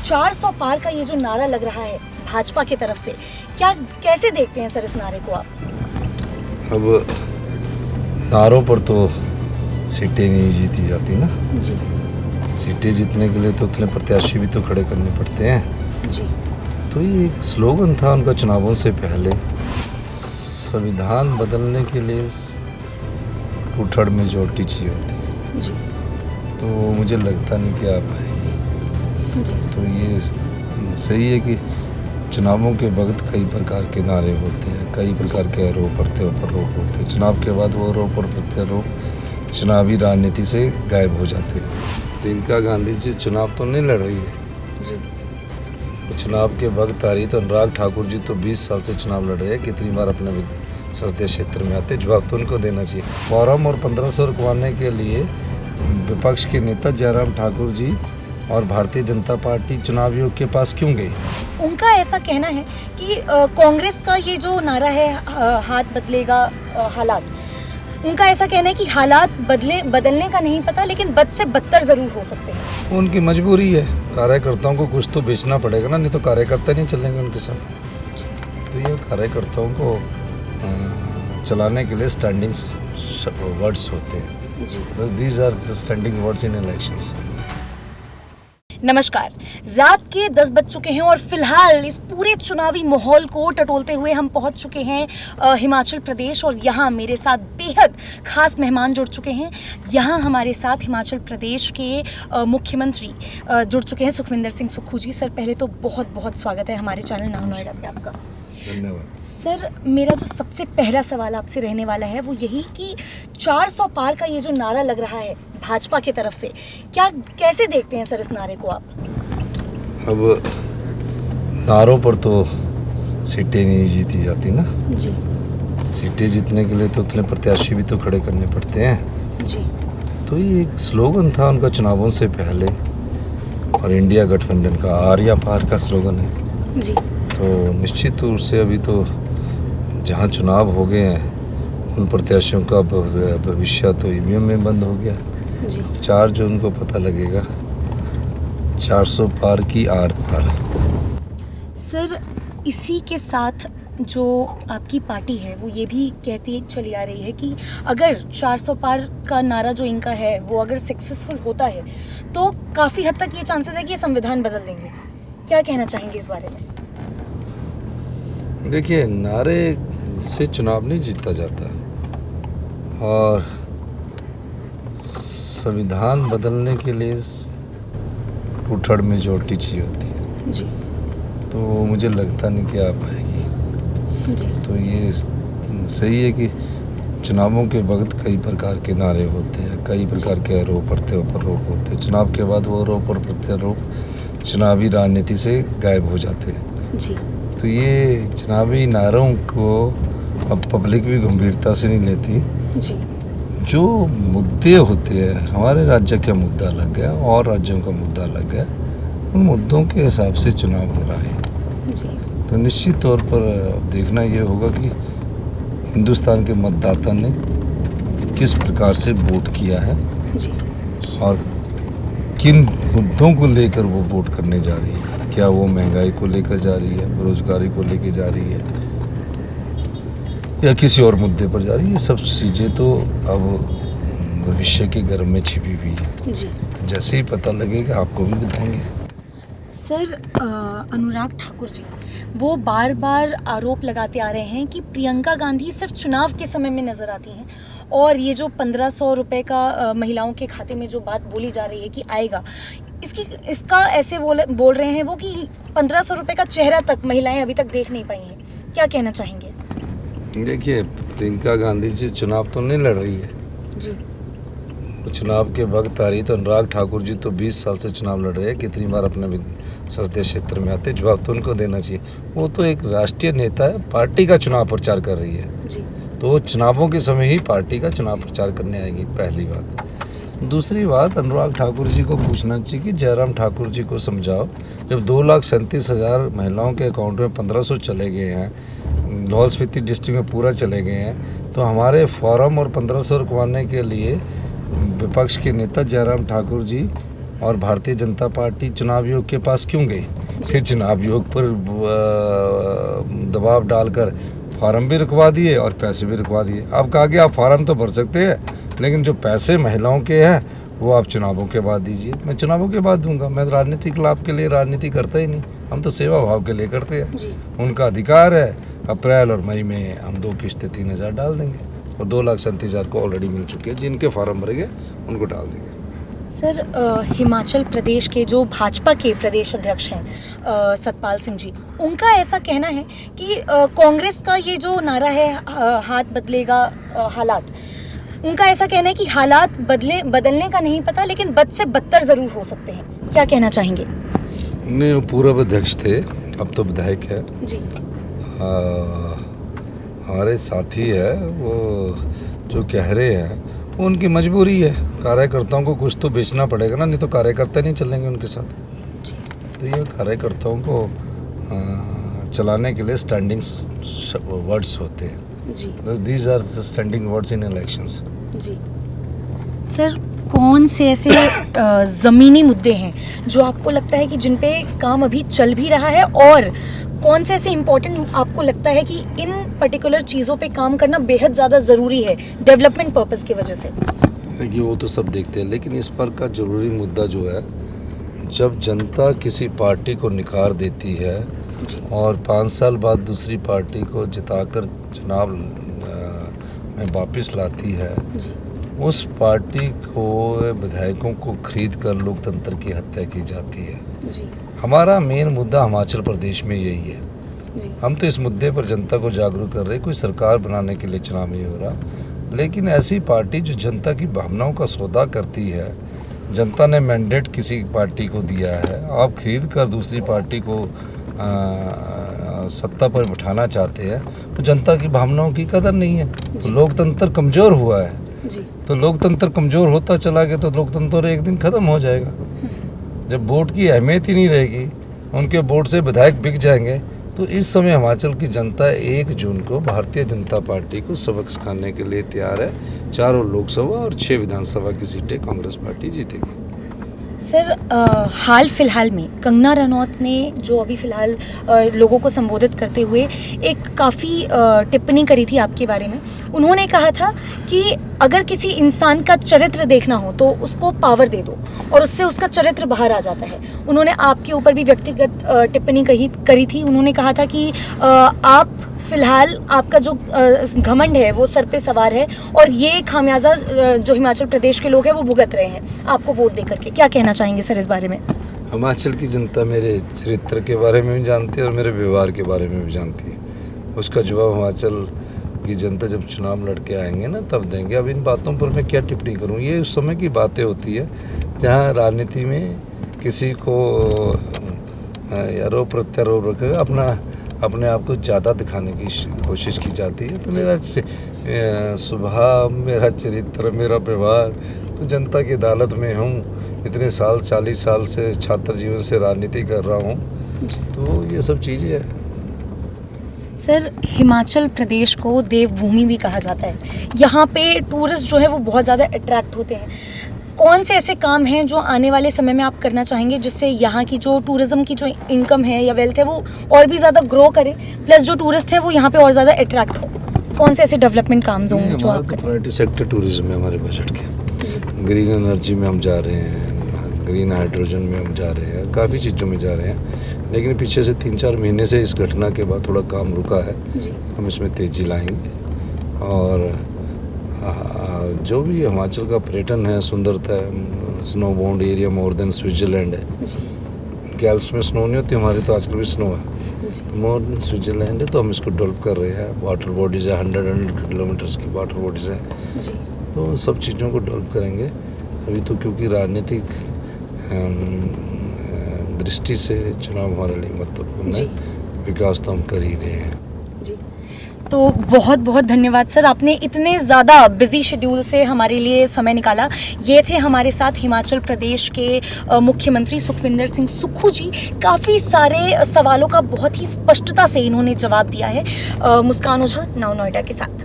400 पार का ये जो नारा लग रहा है भाजपा की तरफ से, कैसे देखते हैं सर इस नारे को आप? अब नारों पर तो सीटें नहीं जीती जाती ना जी सीटें जीतने के लिए तो उतने प्रत्याशी भी तो खड़े करने पड़ते हैं। जी तो ये एक स्लोगन था उनका चुनावों से पहले, संविधान बदलने के लिए टू-थर्ड मेजॉरिटी चाहिए होती, जी तो मुझे लगता नहीं कि आ पाएगी। जी तो ये सही है कि चुनावों के वक्त कई प्रकार के नारे होते हैं, कई प्रकार के आरोप प्रत्यारोप होते हैं। चुनाव के बाद वो आरोप और प्रत्यारोप चुनावी राजनीति से गायब हो जाते हैं। प्रियंका गांधी जी चुनाव तो नहीं लड़ रही है, जी तो चुनाव के वक्त आ रही, तो अनुराग ठाकुर जी तो 20 साल से चुनाव लड़ रहे हैं, कितनी बार अपने संसदीय क्षेत्र में आते, जवाब तो उनको देना चाहिए। फॉर्म और 1500 रुकवाने के लिए विपक्ष के नेता जयराम ठाकुर जी और भारतीय जनता पार्टी चुनाव आयोग के पास क्यों गई? उनका ऐसा कहना है कि कांग्रेस का ये जो नारा है हाथ बदलेगा हालात, उनका ऐसा कहना है कि हालात बदलने का नहीं पता, लेकिन बद से बदतर जरूर हो सकते हैं। उनकी मजबूरी है, कार्यकर्ताओं को कुछ तो बेचना पड़ेगा ना, नहीं तो कार्यकर्ता नहीं चलेंगे उनके साथ। तो ये कार्यकर्ताओं को चलाने के लिए स्टैंडिंग वर्ड्स होते हैं। These are standing words in elections. नमस्कार, रात के 10 बज चुके हैं और फिलहाल इस पूरे चुनावी माहौल को टटोलते हुए हम पहुंच चुके हैं हिमाचल प्रदेश, और यहाँ मेरे साथ बेहद खास मेहमान जुड़ चुके हैं। यहाँ हमारे साथ हिमाचल प्रदेश के मुख्यमंत्री जुड़ चुके हैं, सुखविंदर सिंह सुक्खू जी। सर, पहले तो बहुत बहुत स्वागत है हमारे चैनल नाउ नोएडा पे आपका। धन्यवाद। सर, मेरा जो सबसे पहला सवाल आपसे रहने वाला है वो यही कि 400 पार का ये जो नारा लग रहा है भाजपा की तरफ से, कैसे देखते हैं सर इस नारे को आप? अब नारों पर तो सीटें नहीं जीती जाती ना जी सीटें जीतने के लिए तो उतने प्रत्याशी भी तो खड़े करने पड़ते हैं। जी तो ये एक स्लोगन था उनका चुनावों से पहले, और इंडिया गठबंधन का आर या पार का स्लोगन है। जी तो निश्चित रूप से अभी तो जहाँ चुनाव हो गए हैं उन प्रत्याशियों का भविष्य तो ईवीएम में बंद हो गया। जी 4 जून को पता लगेगा 400 पार की आर पार। सर, इसी के साथ जो आपकी पार्टी है वो ये भी कहती चली आ रही है कि अगर 400 पार का नारा जो इनका है वो अगर सक्सेसफुल होता है तो काफ़ी हद तक ये चांसेस है कि ये संविधान बदल देंगे। क्या कहना चाहेंगे इस बारे में? देखिए, नारे से चुनाव नहीं जीता जाता, और संविधान बदलने के लिए टू-थर्ड मेजॉरिटी चाहिए होती है, जी तो मुझे लगता नहीं कि आ पाएगी। जी तो ये सही है कि चुनावों के वक्त कई प्रकार के नारे होते हैं, कई प्रकार के आरोप प्रत्यारोप होते हैं। चुनाव के बाद वो आरोप और प्रत्यारोप चुनावी राजनीति से गायब हो जाते हैं। जी तो ये चुनावी नारों को अब पब्लिक भी गंभीरता से नहीं लेती। जी जो मुद्दे होते हैं, हमारे राज्य का मुद्दा अलग है और राज्यों का मुद्दा अलग है, उन मुद्दों के हिसाब से चुनाव हो रहा है। जी तो निश्चित तौर पर देखना ये होगा कि हिंदुस्तान के मतदाता ने किस प्रकार से वोट किया है जी और किन मुद्दों को लेकर वो वोट करने जा रही है। क्या वो महंगाई को लेकर जा रही है, बेरोजगारी को लेकर जा रही है, या किसी और मुद्दे पर जा रही है? ये सब चीज़ें तो अब भविष्य के गर्भ में छिपी हुई है। जी तो जैसे ही पता लगेगा आपको भी बताएंगे। सर, अनुराग ठाकुर जी वो बार बार आरोप लगाते आ रहे हैं कि प्रियंका गांधी सिर्फ चुनाव के समय में नज़र आती हैं, और ये जो 1500 रुपये का महिलाओं के खाते में जो बात बोली जा रही है कि आएगा, इसका ऐसे बोल रहे हैं वो कि 1500 रुपये का चेहरा तक महिलाएं अभी तक देख नहीं पाई हैं। क्या कहना चाहेंगे? देखिए, प्रियंका गांधी जी चुनाव तो नहीं लड़ रही है, जी वो चुनाव के वक्त आ रही, तो अनुराग ठाकुर जी तो 20 साल से चुनाव लड़ रहे हैं, कितनी बार अपने संसदीय क्षेत्र में आते, जवाब तो उनको देना चाहिए। वो तो एक राष्ट्रीय नेता है, पार्टी का चुनाव प्रचार कर रही है, जी तो चुनावों के समय ही पार्टी का चुनाव प्रचार करने आएगी, पहली बात। दूसरी बात, अनुराग ठाकुर जी को पूछना चाहिए कि जयराम ठाकुर जी को समझाओ, जब 2,37,000 महिलाओं के अकाउंट में 1500 चले गए हैं, लाहौल स्पीति डिस्ट्रिक्ट में पूरा चले गए हैं, तो हमारे फॉर्म और 1500 रुकवाने के लिए विपक्ष के नेता जयराम ठाकुर जी और भारतीय जनता पार्टी चुनाव आयोग के पास क्यों गई? फिर चुनाव आयोग पर दबाव डालकर फार्म भी रुकवा दिए और पैसे भी रुकवा दिए। अब कहा कि आप फार्म तो भर सकते हैं, लेकिन जो पैसे महिलाओं के हैं वो आप चुनावों के बाद दीजिए। मैं चुनावों के बाद दूंगा, मैं राजनीतिक लाभ के लिए राजनीति करता ही नहीं, हम तो सेवा भाव के लिए करते हैं। उनका अधिकार है, अप्रैल और मई में हम 2 किस्तें 3,000 डाल देंगे और 2,37,000 को ऑलरेडी मिल चुके हैं। जिनके फार्म भरे गए उनको डाल देंगे। सर, हिमाचल प्रदेश के जो भाजपा के प्रदेश अध्यक्ष हैं सतपाल सिंह जी, उनका ऐसा कहना है कि कांग्रेस का ये जो नारा है हाथ बदलेगा हालात, उनका ऐसा कहना है कि हालात बदलने का नहीं पता, लेकिन बद से बदतर ज़रूर हो सकते हैं। क्या कहना चाहेंगे? नहीं, वो पूर्व अध्यक्ष थे, अब तो विधायक है जी। हमारे साथी है, वो जो कह रहे हैं वो उनकी मजबूरी है। कार्यकर्ताओं को कुछ तो बेचना पड़ेगा ना, नहीं तो कार्यकर्ता नहीं चलेंगे उनके साथ। तो ये कार्यकर्ताओं को चलाने के लिए स्टैंडिंग वर्ड्स होते हैं जी। These are standing words in elections. जी सर, कौन से ऐसे ज़मीनी मुद्दे हैं जो आपको लगता है कि जिन पे काम अभी चल भी रहा है, और कौन से ऐसे इम्पोर्टेंट आपको लगता है कि इन पर्टिकुलर चीज़ों पे काम करना बेहद ज़्यादा ज़रूरी है डेवलपमेंट पर्पज़ की वजह से? देखिए, वो तो सब देखते हैं, लेकिन इस पर का ज़रूरी मुद्दा जो है, जब जनता किसी पार्टी को निखार देती है और 5 साल बाद दूसरी पार्टी को जिताकर चुनाव में वापस लाती है, उस पार्टी को विधायकों को खरीद कर लोकतंत्र की हत्या की जाती है। हमारा मेन मुद्दा हिमाचल प्रदेश में यही है। हम तो इस मुद्दे पर जनता को जागरूक कर रहे हैं। कोई सरकार बनाने के लिए चुनाव नहीं हो रहा, लेकिन ऐसी पार्टी जो जनता की भावनाओं का सौदा करती है, जनता ने मैंडेट किसी पार्टी को दिया है, आप खरीद कर दूसरी पार्टी को सत्ता पर बिठाना चाहते हैं, तो जनता की भावनाओं की कदर नहीं है, तो लोकतंत्र कमज़ोर हुआ है। तो लोकतंत्र कमज़ोर होता चला गया तो लोकतंत्र एक दिन ख़त्म हो जाएगा। जब वोट की अहमियत ही नहीं रहेगी, उनके वोट से विधायक बिक जाएंगे, तो इस समय हिमाचल की जनता 1 जून को भारतीय जनता पार्टी को सबक सिखाने के लिए तैयार है। 4 लोकसभा और 6 विधानसभा की सीटें कांग्रेस पार्टी जीतेगी। सर, हाल फिलहाल में कंगना रनौत ने जो अभी फ़िलहाल लोगों को संबोधित करते हुए एक काफ़ी टिप्पणी करी थी आपके बारे में। उन्होंने कहा था कि अगर किसी इंसान का चरित्र देखना हो तो उसको पावर दे दो और उससे उसका चरित्र बाहर आ जाता है। उन्होंने आपके ऊपर भी व्यक्तिगत टिप्पणी करी थी। उन्होंने कहा था कि आप फ़िलहाल आपका जो घमंड है वो सर पे सवार है और ये खामियाजा जो हिमाचल प्रदेश के लोग हैं वो भुगत रहे हैं आपको वोट दे करके। क्या कहना चाहेंगे सर इस बारे में? हिमाचल की जनता मेरे चरित्र के बारे में भी जानती है और मेरे व्यवहार के बारे में भी जानती है। उसका जवाब हिमाचल की जनता जब चुनाव लड़के आएंगे ना तब देंगे। अब इन बातों पर मैं क्या टिप्पणी करूं? ये उस समय की बातें होती है जहां राजनीति में किसी को आरोप प्रत्यारोप रखकर अपने आप को ज़्यादा दिखाने की कोशिश की जाती है। तो मेरा स्वभाव, मेरा चरित्र, मेरा व्यवहार, तो जनता की अदालत में हूँ। इतने साल 40 साल से छात्र जीवन से राजनीति कर रहा हूँ, तो ये सब चीज़ें हैं। सर, हिमाचल प्रदेश को देवभूमि भी कहा जाता है। यहाँ पे टूरिस्ट जो है वो बहुत ज़्यादा अट्रैक्ट होते हैं। कौन से ऐसे काम हैं जो आने वाले समय में आप करना चाहेंगे जिससे यहाँ की जो टूरिज़्म की जो इनकम है या वेल्थ है वो और भी ज़्यादा ग्रो करे, प्लस जो टूरिस्ट है वो यहाँ पे और ज़्यादा अट्रैक्ट हो? कौन से ऐसे डेवलपमेंट काम होंगे जो आप करें? प्रायोरिटी सेक्टर टूरिज्म है हमारे बजट के। ग्रीन एनर्जी में हम जा रहे हैं, ग्रीन हाइड्रोजन में हम जा रहे हैं, काफ़ी चीज़ों में जा रहे हैं। लेकिन पीछे से 3-4 महीने से इस घटना के बाद थोड़ा काम रुका है। हम इसमें तेज़ी लाएंगे और जो भी हिमाचल का पर्यटन है, सुंदरता है, snow bound area more than Switzerland है। गैल्स में स्नो नहीं होती, हमारे तो आजकल भी स्नो है, तो मोर देन स्विट्ज़रलैंड है। तो हम इसको डेवलप कर रहे हैं। वाटर बॉडीज़ है, 100 किलोमीटर्स की वाटर बॉडीज़ है, तो सब चीज़ों को डेवलप करेंगे। अभी तो क्योंकि राजनीतिक दृष्टि से चुनाव हमारे लिए महत्वपूर्ण है, विकास तो हम कर ही रहे हैं। तो बहुत बहुत धन्यवाद सर, आपने इतने ज़्यादा बिजी शेड्यूल से हमारे लिए समय निकाला। ये थे हमारे साथ हिमाचल प्रदेश के मुख्यमंत्री सुखविंदर सिंह सुक्खू जी। काफ़ी सारे सवालों का बहुत ही स्पष्टता से इन्होंने जवाब दिया है। मुस्कान ओझा, नव नोएडा के साथ।